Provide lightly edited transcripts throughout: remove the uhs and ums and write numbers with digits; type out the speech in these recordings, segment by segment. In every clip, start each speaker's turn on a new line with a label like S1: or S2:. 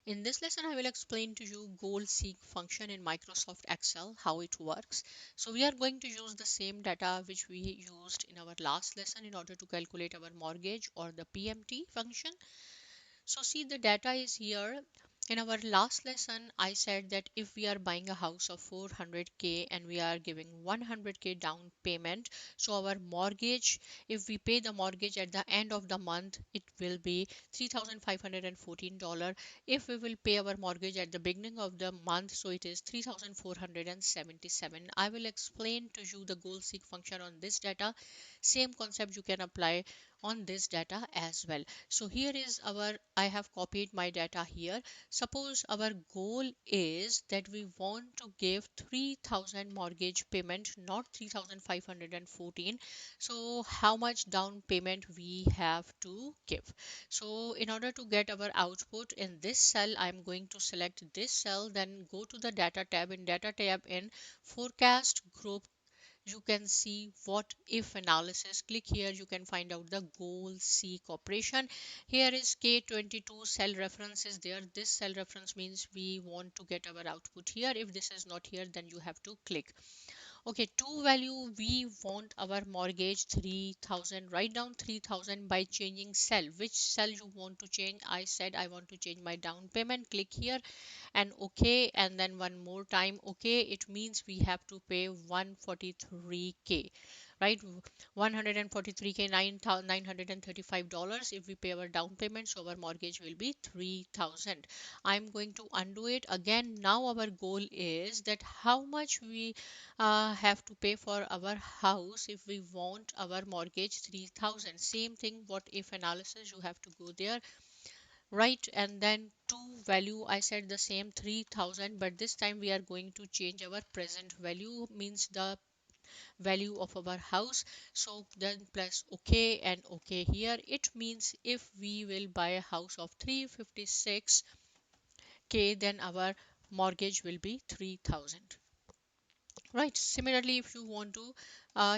S1: In this lesson, I will explain to you goal seek function in Microsoft Excel, how it works. So we are going to use the same data which we used in our last lesson in order to calculate our mortgage or the PMT function. So see, the data is here. In our last lesson, I said that if we are buying a house of 400K and we are giving 100K down payment, so our mortgage, if we pay the mortgage at the end of the month, it will be $3,514. If we will pay our mortgage at the beginning of the month, so it is 3,477. I will explain to you the goal seek function on this data. Same concept you can apply on this data as well. So here is our, I have copied my data here. Suppose our goal is that we want to give 3000 mortgage payment, not 3514. So how much down payment we have to give? So in order to get our output in this cell, I'm going to select this cell, then go to the data tab. In data tab, in forecast group, you can see what if analysis. Click here, you can find out the goal seek operation. Here is K22 cell reference is there. This cell reference means we want to get our output here. If this is not here, then you have to click. Okay, to value, we want our mortgage 3000. Write down 3000 by changing cell. Which cell you want to change? I said I want to change my down payment. Click here and okay, and then one more time okay. It means we have to pay 143K, right? 143K, $935 if we pay our down payment, so our mortgage will be 3000. I'm going to undo it again. Now our goal is that how much we have to pay for our house if we want our mortgage 3000. Same thing, what if analysis, you have to go there, right? And then to value, I said the same 3000, but this time we are going to change our present value, means the value of our house. So then plus okay and okay here. It means if we will buy a house of 356K, then our mortgage will be 3000. Right. Similarly, if you want to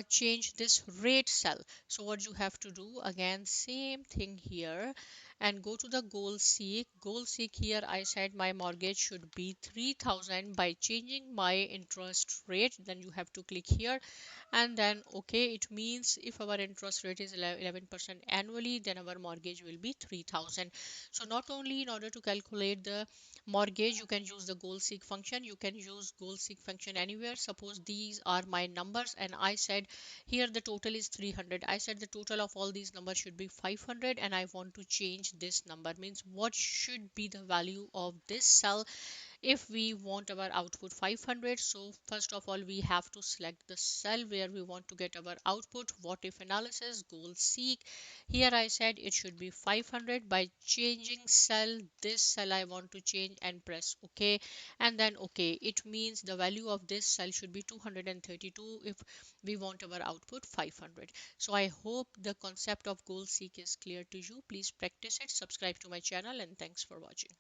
S1: change this rate cell, so what you have to do, again same thing here, and go to the goal seek. Goal seek, here I said my mortgage should be 3000 by changing my interest rate. Then you have to click here and then okay. It means if our interest rate is 11% annually, then our mortgage will be 3000. So not only in order to calculate the mortgage you can use the goal seek function, you can use goal seek function anywhere. Suppose these are my numbers and I said here the total is 300. I said the total of all these numbers should be 500 and I want to change this number, means what should be the value of this cell if we want our output 500. So first of all we have to select the cell where we want to get our output. What if analysis, goal seek. Here I said it should be 500 by changing cell. This cell I want to change and press ok, and then okay. It means the value of this cell should be 232 if we want our output 500. So I hope the concept of goal seek is clear to you. Please practice it, subscribe to my channel, and thanks for watching.